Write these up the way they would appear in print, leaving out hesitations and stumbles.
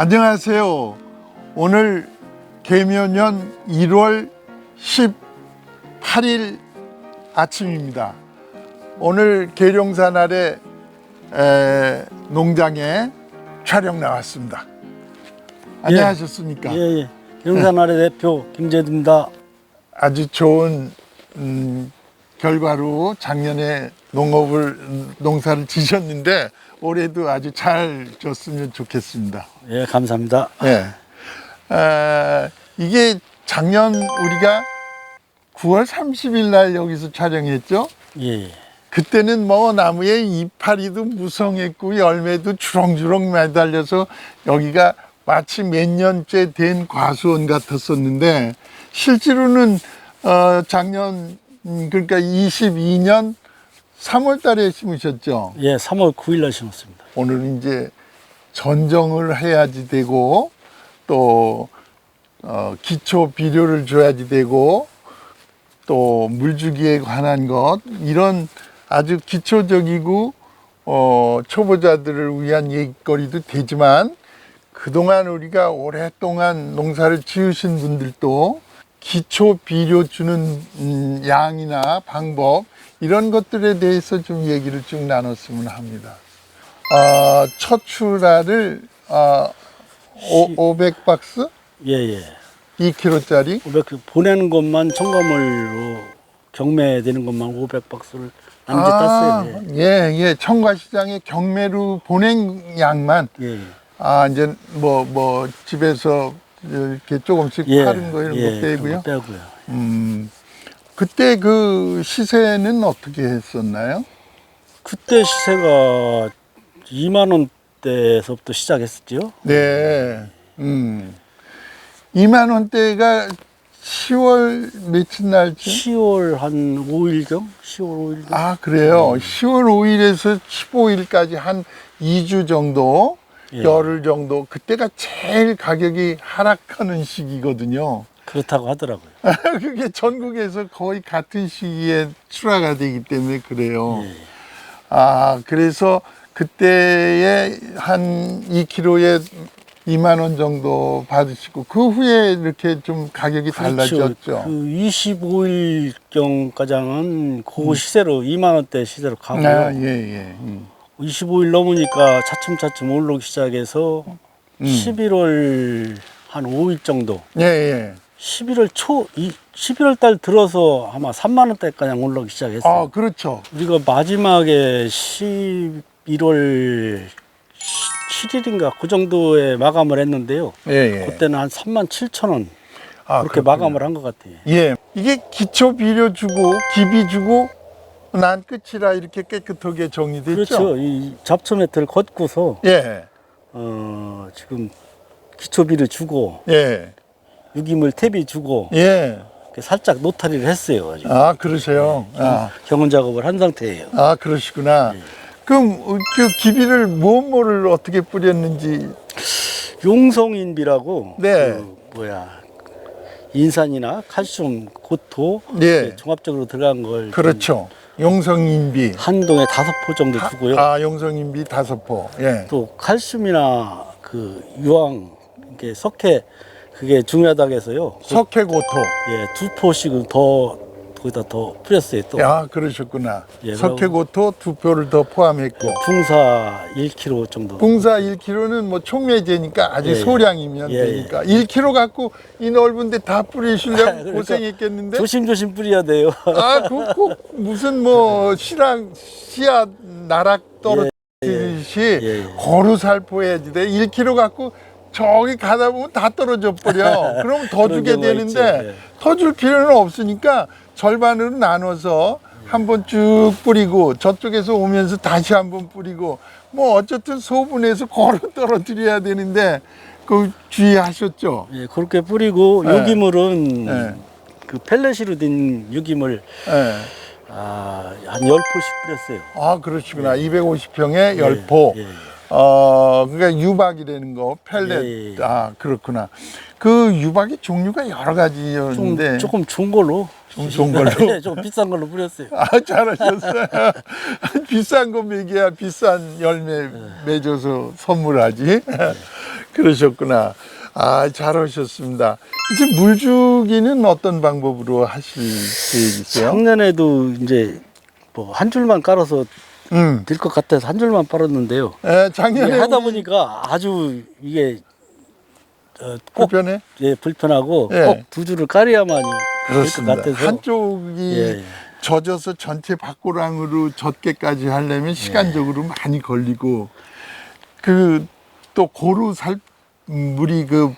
안녕하세요. 오늘 계묘년 1월 18일 아침입니다. 오늘 계룡산 아래 농장에 촬영 나왔습니다. 안녕하셨습니까? 예. 계룡산 아래 대표 김재두입니다. 아주 좋은 결과로 작년에 농사를 지셨는데 올해도 아주 잘 졌으면 좋겠습니다. 예, 감사합니다. 예. 이게 작년 우리가 9월 30일 날 여기서 촬영했죠. 예. 그때는 뭐 나무에 이파리도 무성했고 열매도 주렁주렁 매달려서 여기가 마치 몇 년째 된 과수원 같았었는데 실제로는 작년 그러니까 22년 3월 달에 심으셨죠. 예, 3월 9일 날 심었습니다. 오늘 이제 전정을 해야지 되고 또 기초 비료를 줘야지 되고 또 물주기에 관한 것 이런 아주 기초적이고 초보자들을 위한 얘기거리도 되지만 그동안 우리가 오랫동안 농사를 지으신 분들도 기초 비료 주는 양이나 방법 이런 것들에 대해서 좀 얘기를 쭉 나눴으면 합니다. 첫 출하를 500박스? 예. 2kg짜리? 500 보내는 것만 첨가물로 경매되는 것만 500박스를 남짓 땄어요. 예. 청과시장에 경매로 보낸 양만 예. 이제 뭐 집에서 이렇게 조금씩 파는 거 이런 거 빼고요. 빼고요. 그때 그 시세는 어떻게 했었나요? 그때 시세가 2만 원대에서부터 시작했었죠. 네. 2만 원대가 10월 며칠 날쯤? 10월 한 5일경? 10월 5일경? 그래요. 10월 5일에서 15일까지 한 2주 정도, 열흘 정도. 그때가 제일 가격이 하락하는 시기거든요. 그렇다고 하더라고요. 그게 전국에서 거의 같은 시기에 출하가 되기 때문에 그래요. 그래서 그때에 한 2kg에 2만 원 정도 받으시고 그 후에 이렇게 좀 가격이 달라졌죠. 그 25일경까지는 그 시세로 2만 원대 시세로 가고요. 25일 넘으니까 차츰차츰 올라오기 시작해서 11월 한 5일 정도. 11월 11월 달 들어서 아마 3만 원대까지 올라오기 시작했어요. 그렇죠. 우리가 마지막에 11월 7일인가 그 정도에 마감을 했는데요. 그때는 한 3만 7천 원 그렇게 그렇군요. 마감을 한 것 같아요. 이게 기초 비료 주고 기비 주고 난 끝이라 이렇게 깨끗하게 정리됐죠. 그렇죠. 이 잡초 매트를 걷고서 지금 기초비를 주고 유기물 탭이 주고 이렇게 살짝 노타리를 했어요. 지금. 그러세요. 경운 작업을 한 상태예요. 그러시구나. 그럼 그 기비를 무엇을 어떻게 뿌렸는지. 용성인비라고 네. 인산이나 칼슘, 고토 종합적으로 들어간 걸 그렇죠. 용성인비 한 동에 5포 정도 주고요. 용성인비 5포. 또 칼슘이나 그 유황, 이렇게 석회 그게 중요하다고 해서요. 석회고토. 2포씩은 더 거기다 더 뿌렸어요. 또 그러셨구나. 석회고토 2포를 더 포함했고. 붕사 1kg 정도. 붕사 1kg는 뭐 촉매제니까 아주 소량이면 되니까 1kg 갖고 이 넓은데 다 뿌리시려면 그러니까 고생했겠는데. 조심조심 뿌려야 돼요. 꼭 무슨 뭐 씨앗 나락 떨어지듯이 거루살포해야지 돼. 1kg 갖고 저기 가다 보면 다 떨어져 버려. 그럼 더 주게 되는데 더 줄 필요는 없으니까 절반으로 나눠서 한번 쭉 뿌리고 저쪽에서 오면서 다시 한번 뿌리고 뭐 어쨌든 소분해서 걸어 떨어뜨려야 되는데 그 주의하셨죠? 그렇게 뿌리고 유기물은 그 펠렛으로 된 유기물 한 10포씩 뿌렸어요. 그러시구나. 250평에 10포. 그러니까 유박이라는 거, 펠렛. 예, 예. 아, 그렇구나. 그 유박의 종류가 여러 가지였는데. 조금 좋은 걸로. 좋은 걸로? 네, 좀 비싼 걸로 뿌렸어요. 아, 잘하셨어요. 비싼 거 먹여야 비싼 열매 맺어서 선물하지. 그러셨구나. 아, 잘하셨습니다. 이제 물 주기는 어떤 방법으로 하실 계획이세요? 작년에도 이제 뭐 한 줄만 깔아서 될 것 같아서 한 줄만 빨았는데요. 예, 작년에 이게 하다 우리 보니까 아주 이게 꼭 불편해? 예, 불편하고 예. 꼭 두 줄을 깔아야만이 될 것 그렇습니다. 같아서 한쪽이 예. 젖어서 전체 밭고랑으로 젖게까지 하려면 시간적으로 많이 걸리고 그 또 고루 물이 그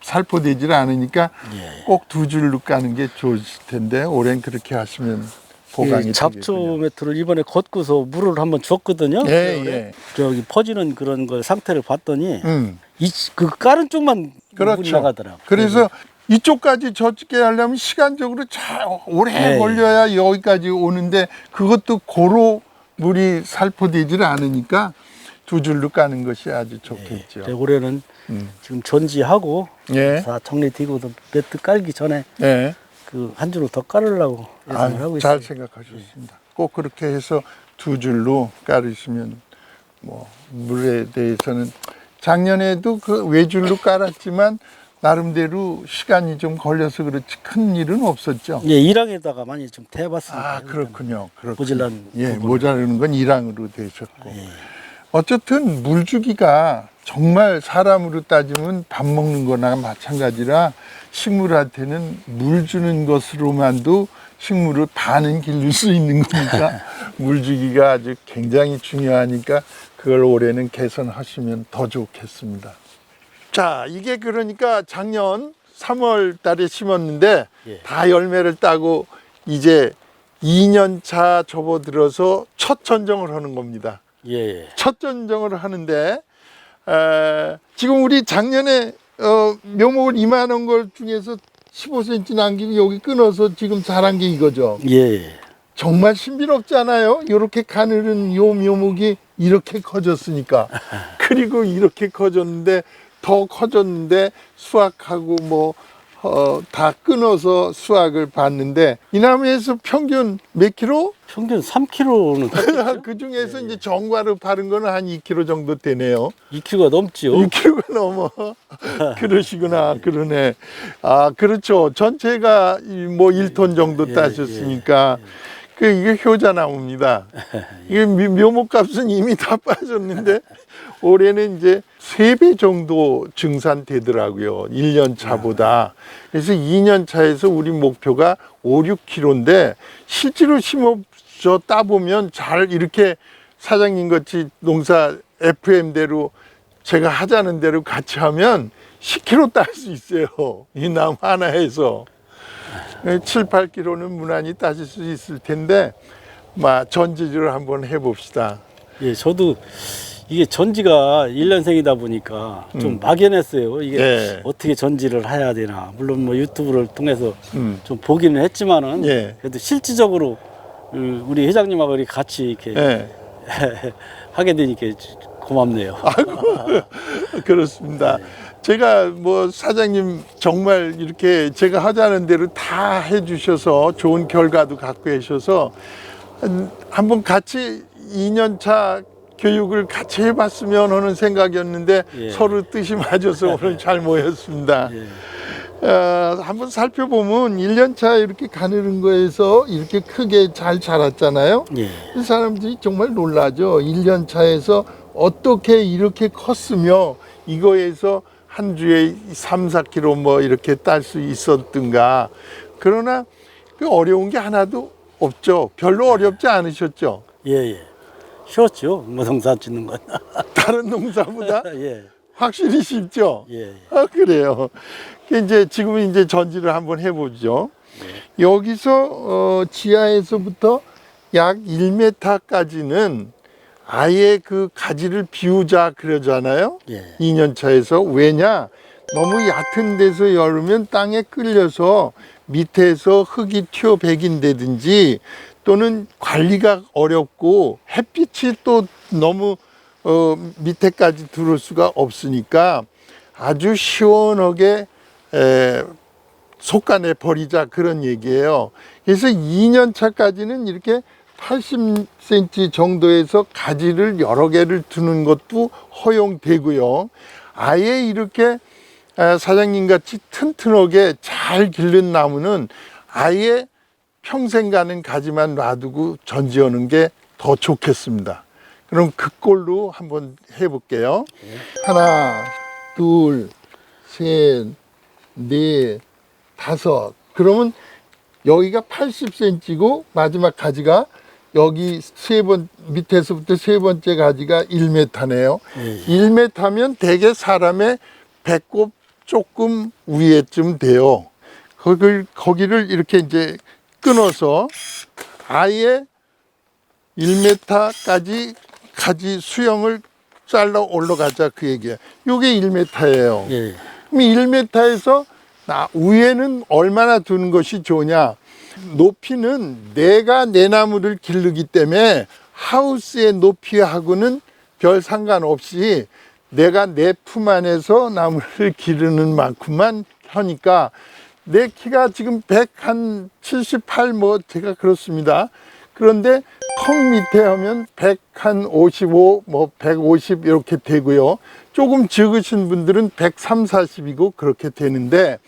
살포되질 않으니까 예. 꼭 두 줄로 까는 게 좋으실 텐데 올해는 그렇게 하시면 보강이 이 잡초 매트를 이번에 걷고서 물을 한번 줬거든요. 예, 예. 저기 퍼지는 그런 거 상태를 봤더니 음. 그 깔은 쪽만 물이 그렇죠. 나가더라고. 그래서 이쪽까지 젖게 하려면 시간적으로 잘 오래 네. 걸려야 여기까지 오는데 그것도 고루 물이 살포되질 않으니까 두 줄로 까는 것이 아주 좋겠죠. 예. 올해는 음. 지금 전지하고 예. 다 정리되고 매트 깔기 전에 예. 그 한 줄로 더 깔으려고 예상을 하고 잘 있어요. 생각하셨습니다. 꼭 그렇게 해서 두 줄로 깔으시면 뭐 물에 대해서는 작년에도 그 외줄로 깔았지만 나름대로 시간이 좀 걸려서 그렇지 큰 일은 없었죠. 예, 일항에다가 많이 좀 대봤습니다. 아, 그렇군요. 모질란 예, 부분은. 모자르는 건 일항으로 되셨고. 예. 어쨌든 물 주기가 정말 사람으로 따지면 밥 먹는 거나 마찬가지라 식물한테는 물 주는 것으로만도 식물을 반은 길릴 수 있는 거니까 물 주기가 아주 굉장히 중요하니까 그걸 올해는 개선하시면 더 좋겠습니다. 자, 이게 그러니까 작년 3월 달에 심었는데 예. 다 열매를 따고 이제 2년 차 접어들어서 첫 전정을 하는 겁니다. 예. 첫 전정을 하는데 지금 우리 작년에 묘목을 이만한 걸 중에서 15cm 남기고 여기 끊어서 지금 자란 게 이거죠. 예. 정말 신비롭잖아요. 이렇게 가늘은 요 묘목이 이렇게 커졌으니까. 그리고 이렇게 커졌는데 더 커졌는데 수확하고 뭐 다 끊어서 수확을 봤는데 이 나무에서 평균 몇 킬로? 평균 3kg는 그 중에서 이제 정과로 바른 거는 한 2kg 정도 되네요. 2kg가 넘지요. 2kg가 넘어. 그러시구나. 그러네. 아, 그렇죠. 전체가 뭐 1톤 정도 예, 따셨으니까. 이게 효자나무입니다. 이게 묘목값은 이미 다 빠졌는데 올해는 이제 3배 정도 증산되더라고요. 1년 차보다. 그래서 2년 차에서 우리 목표가 5, 6kg인데 실제로 심어서 따보면 잘 이렇게 사장님 같이 농사 FM대로 제가 하자는 대로 같이 하면 10kg 딸 수 있어요. 이 나무 하나에서. 7, 8kg는 무난히 따실 수 있을 텐데 전지를 한번 해봅시다. 예, 저도 이게 전지가 1년생이다 보니까 좀 막연했어요. 이게 예. 어떻게 전지를 해야 되나. 물론 뭐 유튜브를 통해서 음. 좀 보기는 했지만은 예. 그래도 실질적으로 우리 회장님하고 우리 같이 이렇게 예. 하게 되니까 고맙네요. 그렇습니다. 제가 뭐 사장님 정말 이렇게 제가 하자는 대로 다 해주셔서 좋은 결과도 갖고 계셔서 한번 같이 2년차 교육을 같이 해봤으면 하는 생각이었는데 예. 서로 뜻이 맞아서 오늘 잘 모였습니다. 예. 한번 살펴보면 1년차 이렇게 가느는 거에서 이렇게 크게 잘 자랐잖아요. 예. 이 사람들이 정말 놀라죠. 1년차에서 어떻게 이렇게 컸으며 이거에서 한 주에 3, 4kg 뭐 이렇게 딸 수 있었던가. 그러나 그 어려운 게 하나도 없죠. 별로 어렵지 않으셨죠. 예. 쉬웠죠. 뭐 농사 짓는 건. 다른 농사보다 예. 확실히 쉽죠. 예. 아, 그래요. 이제 지금 이제 전지를 한번 해보죠. 여기서 지하에서부터 약 1m까지는 아예 그 가지를 비우자 그러잖아요. 예. 2년 차에서. 왜냐? 너무 얕은 데서 열으면 땅에 끌려서 밑에서 흙이 튀어배긴다든지 또는 관리가 어렵고 햇빛이 또 너무 밑에까지 들어올 수가 없으니까 아주 시원하게 속간에 버리자 그런 얘기예요. 그래서 2년 차까지는 이렇게 80cm 정도에서 가지를 여러 개를 두는 것도 허용되고요. 아예 이렇게 사장님 같이 튼튼하게 잘 기른 나무는 아예 평생 가는 가지만 놔두고 전지하는 게 더 좋겠습니다. 그럼 그 꼴로 한번 해볼게요. 하나, 둘, 셋, 넷, 다섯. 그러면 여기가 80cm고 마지막 가지가 여기 밑에서부터 세 번째 가지가 1m네요. 1m면 대개 사람의 배꼽 조금 위에쯤 돼요. 거기를 이렇게 이제 끊어서 아예 1m까지 가지 수영을 잘라 올라가자 그 얘기야. 요게 1m예요. 예. 그럼 1m에서 위에는 얼마나 두는 것이 좋냐? 높이는 내가 내 나무를 기르기 때문에 하우스의 높이하고는 별 상관없이 내가 내 품 안에서 나무를 기르는 만큼만 하니까 내 키가 지금 178 뭐 제가 그렇습니다. 그런데 턱 밑에 하면 155 뭐 150 이렇게 되고요. 조금 적으신 분들은 130, 40이고 그렇게 되는데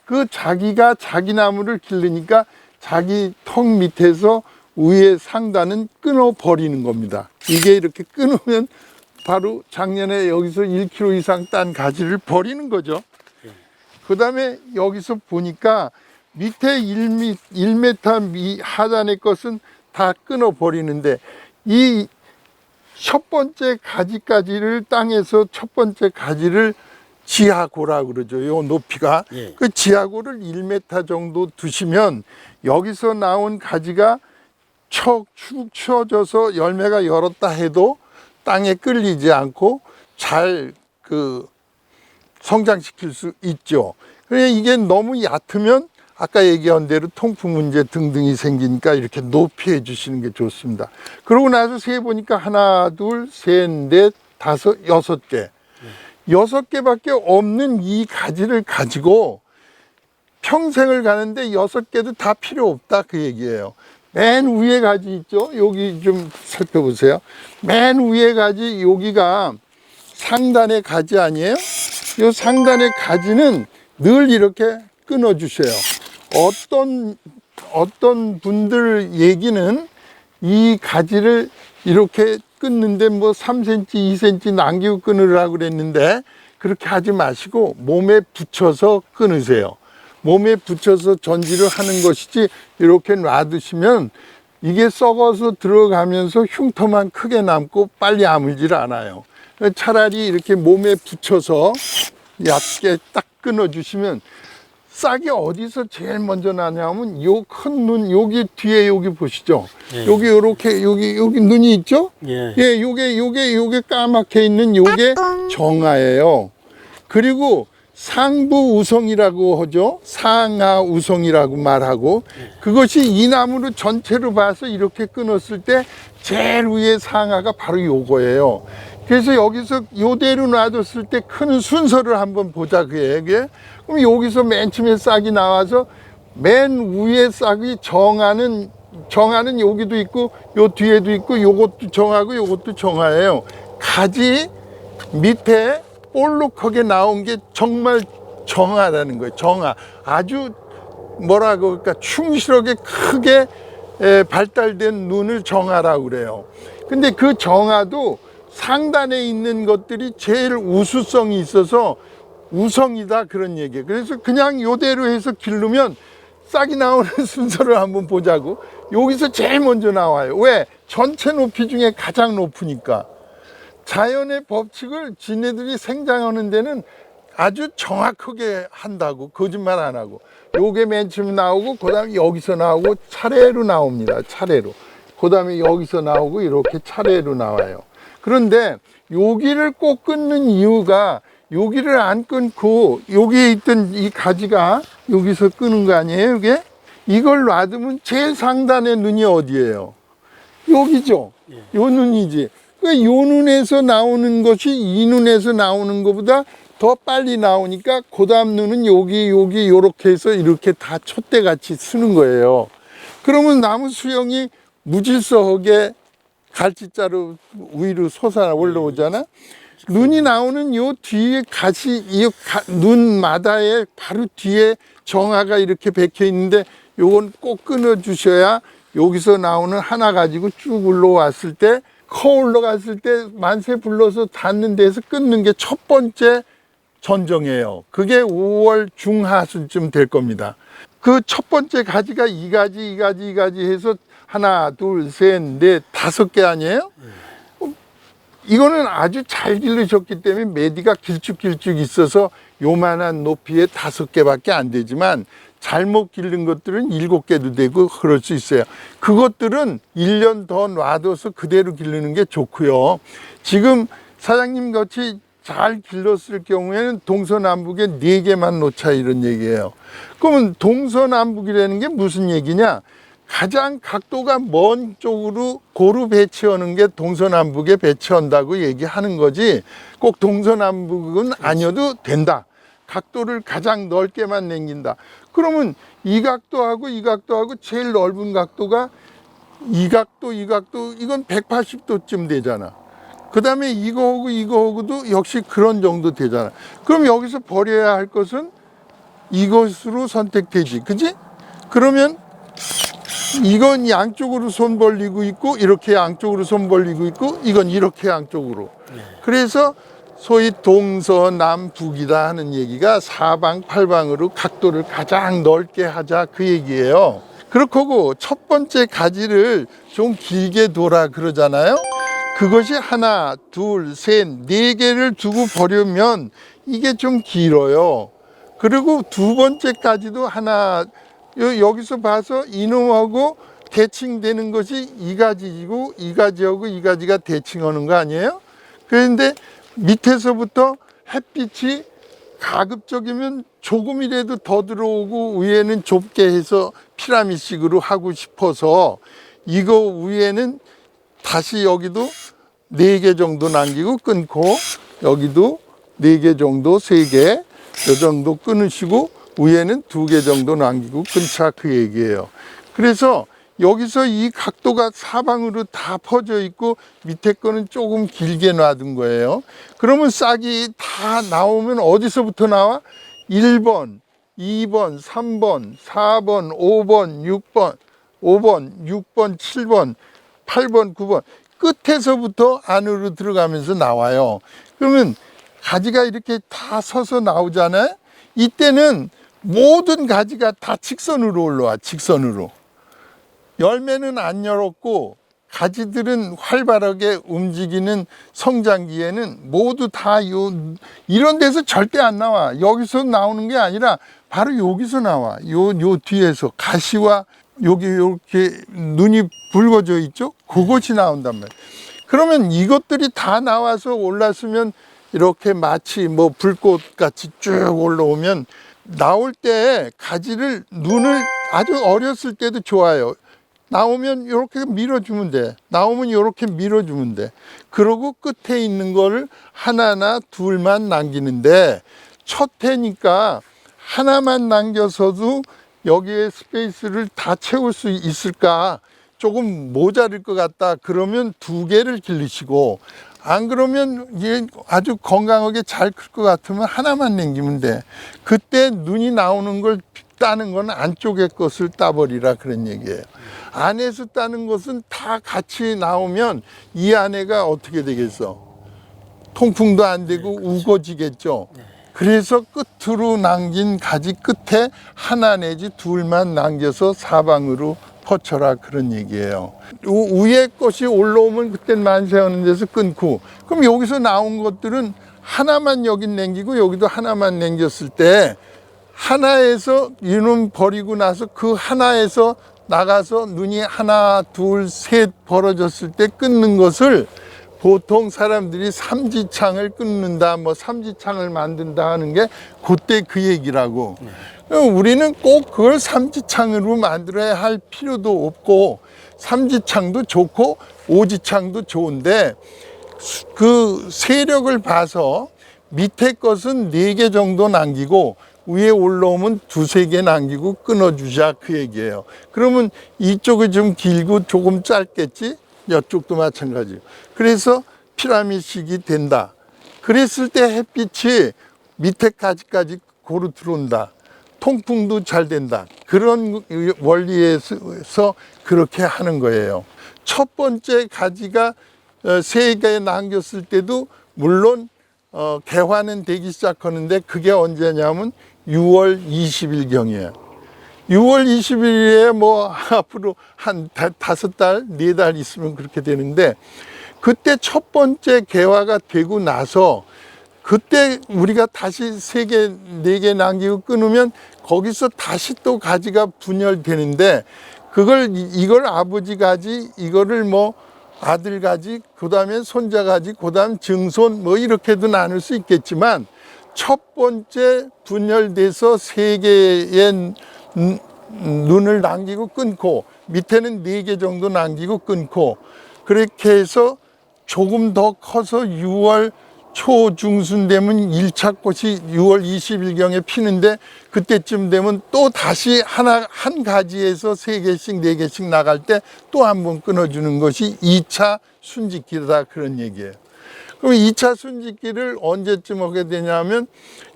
그 자기가 자기 나무를 기르니까 자기 턱 밑에서 위에 상단은 끊어 버리는 겁니다. 이게 이렇게 끊으면 바로 작년에 여기서 1kg 이상 딴 가지를 버리는 거죠. 그 다음에 여기서 보니까 밑에 1m 하단의 것은 다 끊어 버리는데 이 첫 번째 가지까지를 땅에서 첫 번째 가지를 지하고라고 그러죠. 요 높이가. 예. 그 지하고를 1m 정도 두시면 여기서 나온 가지가 축 처져서 열매가 열었다 해도 땅에 끌리지 않고 잘 성장시킬 수 있죠. 그러니까 이게 너무 얕으면 아까 얘기한 대로 통풍 문제 등등이 생기니까 이렇게 높이 해주시는 게 좋습니다. 그러고 나서 세 보니까 하나, 둘, 셋, 넷, 다섯, 6개. 6개밖에 없는 이 가지를 가지고 평생을 가는데 6개도 다 필요 없다 그 얘기예요. 맨 위에 가지 있죠? 여기 좀 살펴보세요. 맨 위에 가지 여기가 상단의 가지 아니에요? 이 상단의 가지는 늘 이렇게 끊어 주셔요. 어떤 분들 얘기는 이 가지를 이렇게 끊는데 뭐 3cm, 2cm 남기고 끊으라고 그랬는데 그렇게 하지 마시고 몸에 붙여서 끊으세요. 몸에 붙여서 전지를 하는 것이지 이렇게 놔두시면 이게 썩어서 들어가면서 흉터만 크게 남고 빨리 아물질 않아요. 차라리 이렇게 몸에 붙여서 얕게 딱 끊어주시면 싹이 어디서 제일 먼저 나냐면 요 큰 눈 여기 뒤에 여기 보시죠. 예. 여기 요렇게 여기 눈이 있죠? 예. 예, 요게 까맣게 있는 요게 정화예요. 그리고 상부 우성이라고 하죠. 상하 우성이라고 말하고 그것이 이 나무를 전체로 봐서 이렇게 끊었을 때 제일 위에 상하가 바로 요거예요. 그래서 여기서 요대로 놔뒀을 때 큰 순서를 한번 보자 그게. 그럼 여기서 맨 처음에 싹이 나와서 맨 위에 싹이 정하는 여기도 있고 요 뒤에도 있고 요것도 정하고 요것도 정하예요. 가지 밑에 볼록하게 나온 게 정말 정하라는 거예요. 정하. 아주 뭐라고 그럴까 충실하게 크게 발달된 눈을 정하라고 그래요. 근데 그 정하도 상단에 있는 것들이 제일 우수성이 있어서 우성이다 그런 얘기예요. 그래서 그냥 요대로 해서 기르면 싹이 나오는 순서를 한번 보자고. 여기서 제일 먼저 나와요. 왜? 전체 높이 중에 가장 높으니까. 자연의 법칙을 지네들이 생장하는 데는 아주 정확하게 한다고. 거짓말 안 하고. 요게 맨 처음 나오고 그 다음에 여기서 나오고 차례로 나옵니다. 차례로. 그 다음에 여기서 나오고 이렇게 차례로 나와요. 그런데 여기를 꼭 끊는 이유가 여기를 안 끊고 여기에 있던 이 가지가 여기서 끄는 거 아니에요 이게? 이걸 놔두면 제일 상단의 눈이 어디예요? 여기죠. 요 눈이지. 그러니까 요 눈에서 나오는 것이 이 눈에서 나오는 것보다 더 빨리 나오니까 그 다음 눈은 여기 요렇게 해서 이렇게 다 촛대같이 쓰는 거예요. 그러면 나무 수영이 무질서하게 갈치자루 위로 솟아 올라오잖아. 눈이 나오는 요 뒤에 가시, 눈마다에 바로 뒤에 정화가 이렇게 박혀 있는데 요건 꼭 끊어 주셔야 여기서 나오는 하나 가지고 쭉 올라왔을 때, 올라갔을 때 만세 불러서 닿는 데서 끊는 게 첫 번째 전정이에요. 그게 5월 중하순쯤 될 겁니다. 그 첫 번째 가지가 이 가지 해서 하나, 둘, 셋, 넷, 5개 아니에요? 이거는 아주 잘 기르셨기 때문에 매디가 길쭉길쭉 있어서 요만한 높이에 5개밖에 안 되지만 잘못 기른 것들은 7개도 되고 그럴 수 있어요. 그것들은 1년 더 놔둬서 그대로 기르는 게 좋고요. 지금 사장님 같이 잘 길렀을 경우에는 동서남북에 4개만 놓자 이런 얘기예요. 그러면 동서남북이라는 게 무슨 얘기냐? 가장 각도가 먼 쪽으로 고루 배치하는 게 동서남북에 배치한다고 얘기하는 거지 꼭 동서남북은 아니어도 된다. 각도를 가장 넓게만 남긴다. 그러면 이 각도하고 이 각도하고 제일 넓은 각도가 이 각도 이건 180도쯤 되잖아. 그 다음에 이거하고도 역시 그런 정도 되잖아. 그럼 여기서 버려야 할 것은 이것으로 선택되지. 그지? 그러면 이건 양쪽으로 손 벌리고 있고 이렇게 양쪽으로 손 벌리고 있고 이건 이렇게 양쪽으로. 그래서 소위 동서남북이다 하는 얘기가 사방팔방으로 각도를 가장 넓게 하자 그 얘기예요. 그렇고 첫 번째 가지를 좀 길게 둬라 그러잖아요. 그것이 하나, 둘, 셋, 4개를 두고 버리면 이게 좀 길어요. 그리고 두 번째까지도 하나, 여기서 봐서 이놈하고 대칭되는 것이 이 가지이고 이 가지하고 이 가지가 대칭하는 거 아니에요? 그런데 밑에서부터 햇빛이 가급적이면 조금이라도 더 들어오고 위에는 좁게 해서 피라미드식으로 하고 싶어서 이거 위에는 다시 여기도 4개 정도 남기고 끊고 여기도 4개 정도 3개 이 정도 끊으시고 위에는 2개 정도 남기고 끊자 그 얘기예요. 그래서 여기서 이 각도가 사방으로 다 퍼져 있고 밑에 거는 조금 길게 놔둔 거예요. 그러면 싹이 다 나오면 어디서부터 나와? 1번, 2번, 3번, 4번, 5번, 6번, 7번, 8번, 9번 끝에서부터 안으로 들어가면서 나와요. 그러면 가지가 이렇게 다 서서 나오잖아요. 이때는 모든 가지가 다 직선으로 올라와. 직선으로. 열매는 안 열었고 가지들은 활발하게 움직이는 성장기에는 모두 다 이런 데서 절대 안 나와. 여기서 나오는 게 아니라 바로 여기서 나와. 요 뒤에서 가시와 여기 이렇게 눈이 붉어져 있죠? 그것이 나온단 말이에요. 그러면 이것들이 다 나와서 올랐으면 이렇게 마치 뭐 불꽃 같이 쭉 올라오면 나올 때 가지를 눈을 아주 어렸을 때도 좋아요. 나오면 이렇게 밀어주면 돼. 나오면 이렇게 밀어주면 돼. 그러고 끝에 있는 거를 하나나 둘만 남기는데 첫 해니까 하나만 남겨서도 여기에 스페이스를 다 채울 수 있을까? 조금 모자랄 것 같다. 그러면 2개를 기르시고 안 그러면 이게 아주 건강하게 잘 클 것 같으면 하나만 남기면 돼. 그때 눈이 나오는 걸 따는 건 안쪽의 것을 따버리라 그런 얘기예요. 안에서 따는 것은 다 같이 나오면 이 안에가 어떻게 되겠어? 통풍도 안 되고 우거지겠죠. 그래서 끝으로 남긴 가지 끝에 하나 내지 둘만 남겨서 사방으로 퍼쳐라 그런 얘기예요. 위에 것이 올라오면 그땐 만세하는 데서 끊고 그럼 여기서 나온 것들은 하나만 여긴 남기고 여기도 하나만 남겼을 때 하나에서 이놈 버리고 나서 그 하나에서 나가서 눈이 하나, 둘, 셋 벌어졌을 때 끊는 것을 보통 사람들이 삼지창을 끊는다, 뭐 삼지창을 만든다 하는 게 그때 그 얘기라고. 우리는 꼭 그걸 삼지창으로 만들어야 할 필요도 없고 삼지창도 좋고 오지창도 좋은데 그 세력을 봐서 밑에 것은 4개 정도 남기고 위에 올라오면 2-3개 남기고 끊어주자 그 얘기예요. 그러면 이쪽이 좀 길고 조금 짧겠지? 이쪽도 마찬가지예요. 그래서 피라미드식이 된다. 그랬을 때 햇빛이 밑에까지까지 고루 들어온다. 통풍도 잘 된다. 그런 원리에서 그렇게 하는 거예요. 첫 번째 가지가 3개 남겼을 때도 물론 개화는 되기 시작하는데 그게 언제냐면 6월 20일경이에요. 6월 20일에 뭐 앞으로 한 5달, 4달 있으면 그렇게 되는데 그때 첫 번째 개화가 되고 나서 그때 우리가 다시 3개, 4개 남기고 끊으면 거기서 다시 또 가지가 분열되는데 이걸 아버지 가지, 이거를 뭐 아들 가지, 그 다음에 손자 가지, 그 다음 증손 뭐 이렇게도 나눌 수 있겠지만 첫 번째 분열돼서 3개의 눈을 남기고 끊고 밑에는 4개 정도 남기고 끊고 그렇게 해서 조금 더 커서 6월 초중순 되면 1차 꽃이 6월 20일경에 피는데 그때쯤 되면 또 다시 한 가지에서 3개씩 4개씩 나갈 때 또 한 번 끊어주는 것이 2차 순짓기다 그런 얘기예요. 그럼 2차 순짓기를 언제쯤 하게 되냐면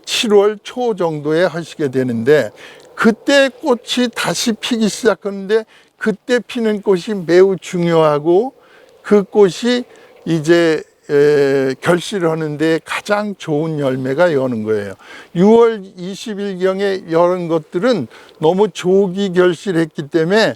7월 초 정도에 하시게 되는데 그때 꽃이 다시 피기 시작하는데 그때 피는 꽃이 매우 중요하고 그 꽃이 이제 결실을 하는데 가장 좋은 열매가 여는 거예요. 6월 20일경에 여는 것들은 너무 조기 결실했기 때문에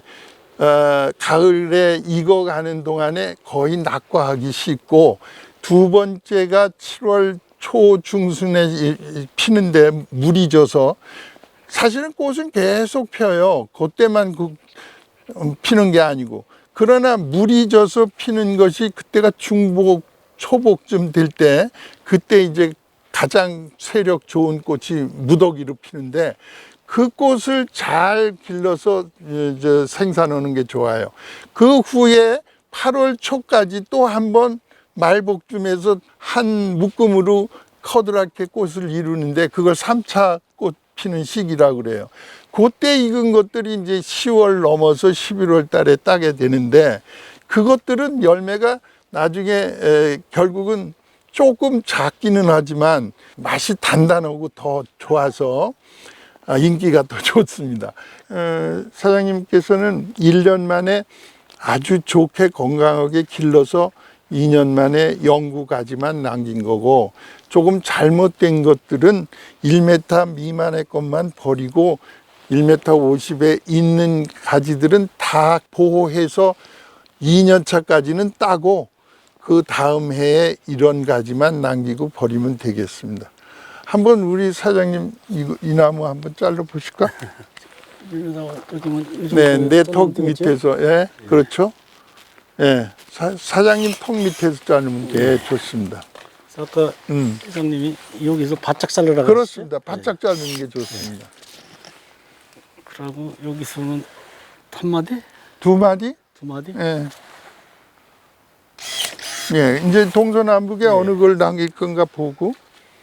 가을에 익어가는 동안에 거의 낙과하기 쉽고 두 번째가 7월 초중순에 피는데 물이 져서 사실은 꽃은 계속 펴요. 그때만 피는 게 아니고 그러나 물이 져서 피는 것이 그때가 중복 초복쯤 될 때 그때 이제 가장 세력 좋은 꽃이 무더기로 피는데 그 꽃을 잘 길러서 생산하는 게 좋아요. 그 후에 8월 초까지 또 한 번 말복쯤에서 한 묶음으로 커다랗게 꽃을 이루는데 그걸 3차 꽃 피는 시기라고 그래요. 그때 익은 것들이 이제 10월 넘어서 11월 달에 따게 되는데 그것들은 열매가 나중에 결국은 조금 작기는 하지만 맛이 단단하고 더 좋아서 인기가 더 좋습니다. 사장님께서는 1년 만에 아주 좋게 건강하게 길러서 2년 만에 영구 가지만 남긴 거고 조금 잘못된 것들은 1m 미만의 것만 버리고 1m 50에 있는 가지들은 다 보호해서 2년 차까지는 따고 그 다음 해에 이런 가지만 남기고 버리면 되겠습니다. 한번 우리 사장님 이 나무 한번 잘라 보실까? 네, 내 턱 밑에서 예, 그렇죠. 예, 사장님 턱 밑에서 자르면 돼 좋습니다. 아까 회장님이 여기서 바짝 자르라고 그렇습니다. 바짝 자르는 게 좋습니다. 그리고 여기서는 한 마디? 2마디? 2마디? 예. 예, 이제 동서남북에 어느 걸 남길 건가 보고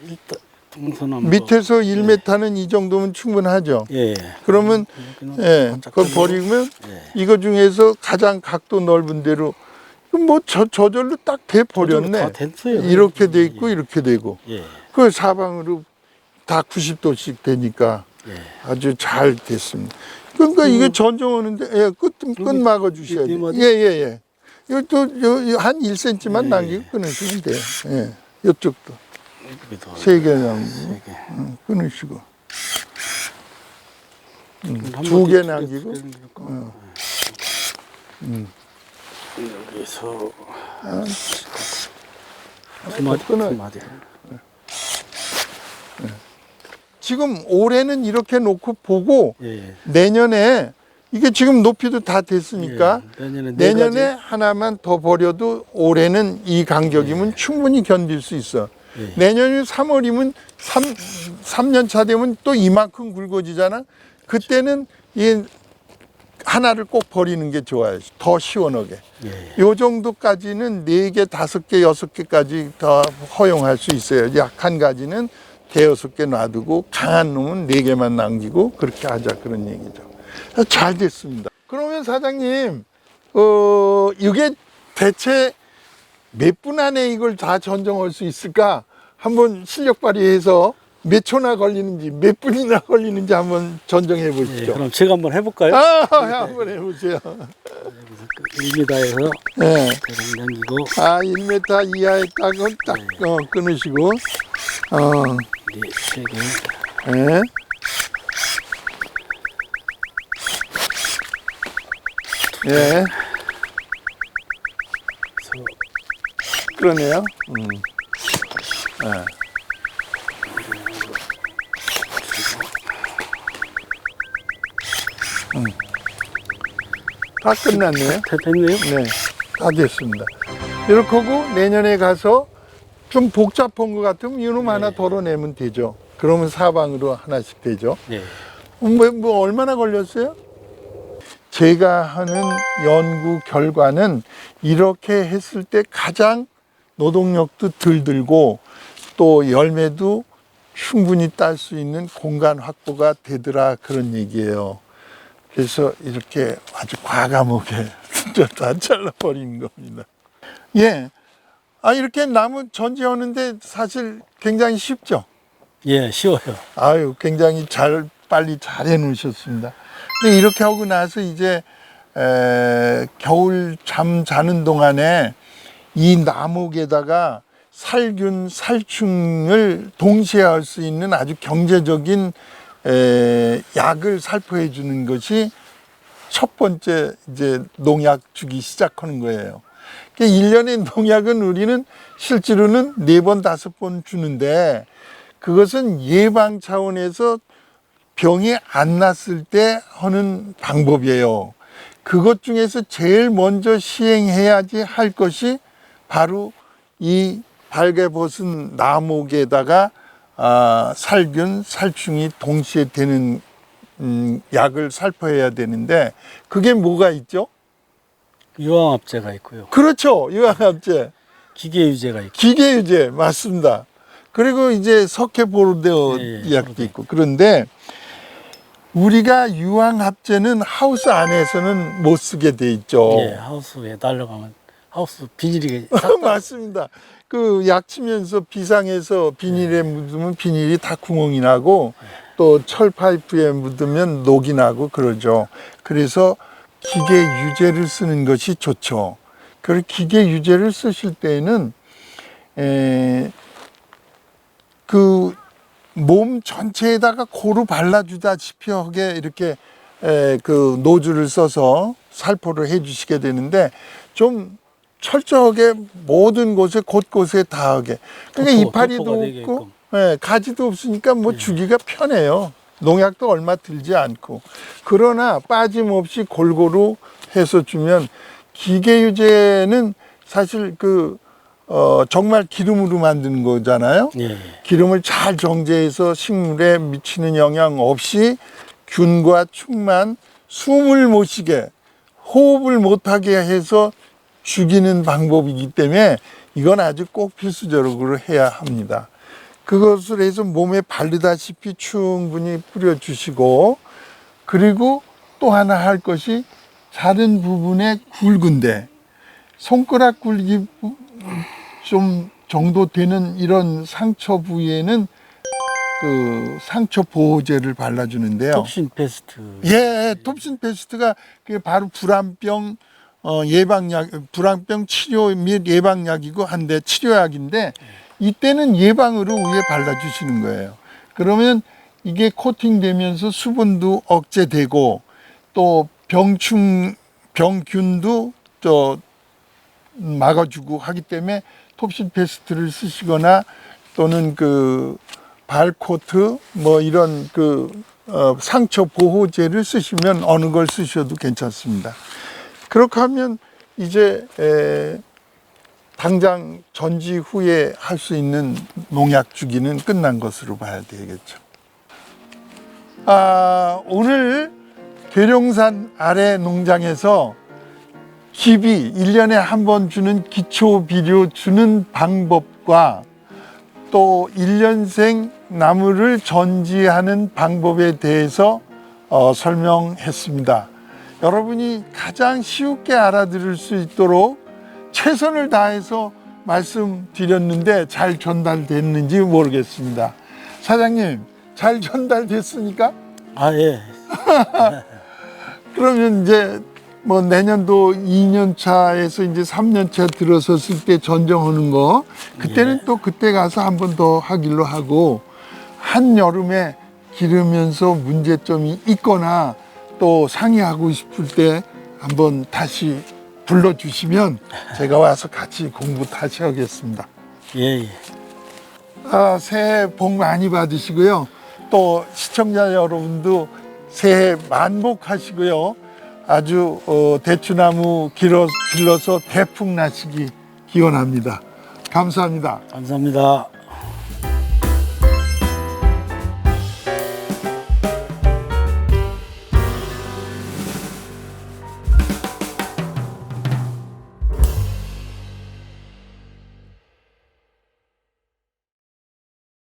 일단 동서남북 밑에서 1m는 이 정도면 충분하죠. 예. 그러면 그걸 버리면 이거 중에서 가장 각도 넓은 대로 뭐 저절로 딱 돼 버렸네. 다 됐어요. 이렇게 돼 있고 이렇게 되고 예. 그 사방으로 다 90도씩 되니까 아주 잘 됐습니다. 그러니까 이게 전정하는데 끝 막아 주셔야 돼요. 예. 이것도 한 1cm만 남기고 끊으시면 돼요. 예. 이쪽도 3개 남기고 끊으시고 2개 남기고 여기서 끊어. 2마디. 지금 올해는 이렇게 놓고 보고 내년에 이게 지금 높이도 다 됐으니까 내년에 하나만 더 버려도 올해는 이 간격이면 충분히 견딜 수 있어. 내년이 3월이면 3년 차 되면 또 이만큼 굵어지잖아. 그때는 이 하나를 꼭 버리는 게 좋아요. 더 시원하게. 예. 요 정도까지는 4개, 5개, 6개까지 더 허용할 수 있어요. 약한 가지는 5-6개 놔두고 강한 놈은 4개만 남기고 그렇게 하자 그런 얘기죠. 잘 됐습니다. 그러면 사장님, 이게 대체 몇 분 안에 이걸 다 전정할 수 있을까? 한번 실력 발휘해서 몇 초나 걸리는지, 몇 분이나 걸리는지 한번 전정해 예, 보시죠. 그럼 제가 한번 해볼까요? 한번 해보세요. 1m에서 네. 대강 당기고 1m 이하에 딱 끊으시고, 세 개. 네. 예. 그러네요. 네. 다 끝났네요. 됐네요. 네, 다 됐습니다. 이렇게 하고 내년에 가서 좀 복잡한 것 같으면 이놈 하나 덜어내면 되죠. 그러면 사방으로 하나씩 되죠. 네. 뭐 얼마나 걸렸어요? 제가 하는 연구 결과는 이렇게 했을 때 가장 노동력도 덜 들고 또 열매도 충분히 딸 수 있는 공간 확보가 되더라 그런 얘기예요. 그래서 이렇게 아주 과감하게 다 잘라버리는 겁니다. 예. 이렇게 나무 전지하는데 사실 굉장히 쉽죠? 예, 쉬워요. 아유, 굉장히 빨리 잘 해놓으셨습니다. 근데 이렇게 하고 나서 이제, 겨울 잠 자는 동안에 이 나목에다가 살균, 살충을 동시에 할 수 있는 아주 경제적인 약을 살포해 주는 것이 첫 번째 이제 농약 주기 시작하는 거예요. 1년에 농약은 우리는 실제로는 4번, 5번 주는데 그것은 예방 차원에서 병이 안 났을 때 하는 방법이에요. 그것 중에서 제일 먼저 시행해야지 할 것이 바로 이 발개 벗은 나목에다가 살균, 살충이 동시에 되는 약을 살포해야 되는데 그게 뭐가 있죠? 유황합제가 있고요. 그렇죠. 유황합제. 기계유제가 있고. 기계유제 맞습니다. 그리고 이제 석회보르데오 약도 있고. 그런데 우리가 유황합제는 하우스 안에서는 못 쓰게 돼 있죠. 예, 하우스에 날려가면 하우스 비닐이 맞습니다. 그 약치면서 비상해서 비닐에 묻으면 비닐이 다 구멍이 나고 또 철 파이프에 묻으면 녹이 나고 그러죠. 그래서 기계 유제를 쓰는 것이 좋죠. 그 기계 유제를 쓰실 때에는 그 몸 전체에다가 고루 발라주다시피 하게 이렇게 그 노즐을 써서 살포를 해주시게 되는데 좀 철저하게 모든 곳에 곳곳에 다 하게. 그러니까 이파리도 없고 가지도 없으니까 뭐 주기가 편해요. 농약도 얼마 들지 않고. 그러나 빠짐없이 골고루 해서 주면 기계유제는 사실 정말 기름으로 만드는 거잖아요. 예. 기름을 잘 정제해서 식물에 미치는 영향 없이 균과 충만 숨을 못 쉬게 호흡을 못하게 해서 죽이는 방법이기 때문에 이건 아주 꼭 필수적으로 해야 합니다. 그것을 해서 몸에 바르다시피 충분히 뿌려주시고 그리고 또 하나 할 것이 다른 부분에 굵은데 손가락 굵기 좀 정도 되는 이런 상처 부위에는 그 상처 보호제를 발라주는데요. 톱신 페스트. 예, 톱신 페스트가 그게 바로 불안병 예방약, 불안병 치료 및 예방약이고 한데 치료약인데 이때는 예방으로 위에 발라주시는 거예요. 그러면 이게 코팅되면서 수분도 억제되고 또 병균도 또 막아주고 하기 때문에 톱신 페스트를 쓰시거나 또는 그 발코트 뭐 이런 상처 보호제를 쓰시면 어느 걸 쓰셔도 괜찮습니다. 그렇게 하면 이제 당장 전지 후에 할 수 있는 농약 주기는 끝난 것으로 봐야 되겠죠. 오늘 계룡산 아래 농장에서 기비 1년에 한 번 주는 기초 비료 주는 방법과 또 1년생 나무를 전지하는 방법에 대해서 설명했습니다. 여러분이 가장 쉽게 알아들을 수 있도록 최선을 다해서 말씀드렸는데 잘 전달됐는지 모르겠습니다. 사장님, 잘 전달됐습니까? 아, 예. 그러면 이제 뭐 내년도 2년 차에서 이제 3년 차 들어섰을 때 전정하는 거, 그때는 예. 또 그때 가서 한 번 더 하기로 하고, 한여름에 기르면서 문제점이 있거나 또 상의하고 싶을 때 한번 다시 불러주시면 제가 와서 같이 공부 다시 하겠습니다. 예, 예. 새해 복 많이 받으시고요. 또 시청자 여러분도 새해 만복하시고요. 아주 대추나무 길러서 대풍 나시기 기원합니다. 감사합니다. 감사합니다.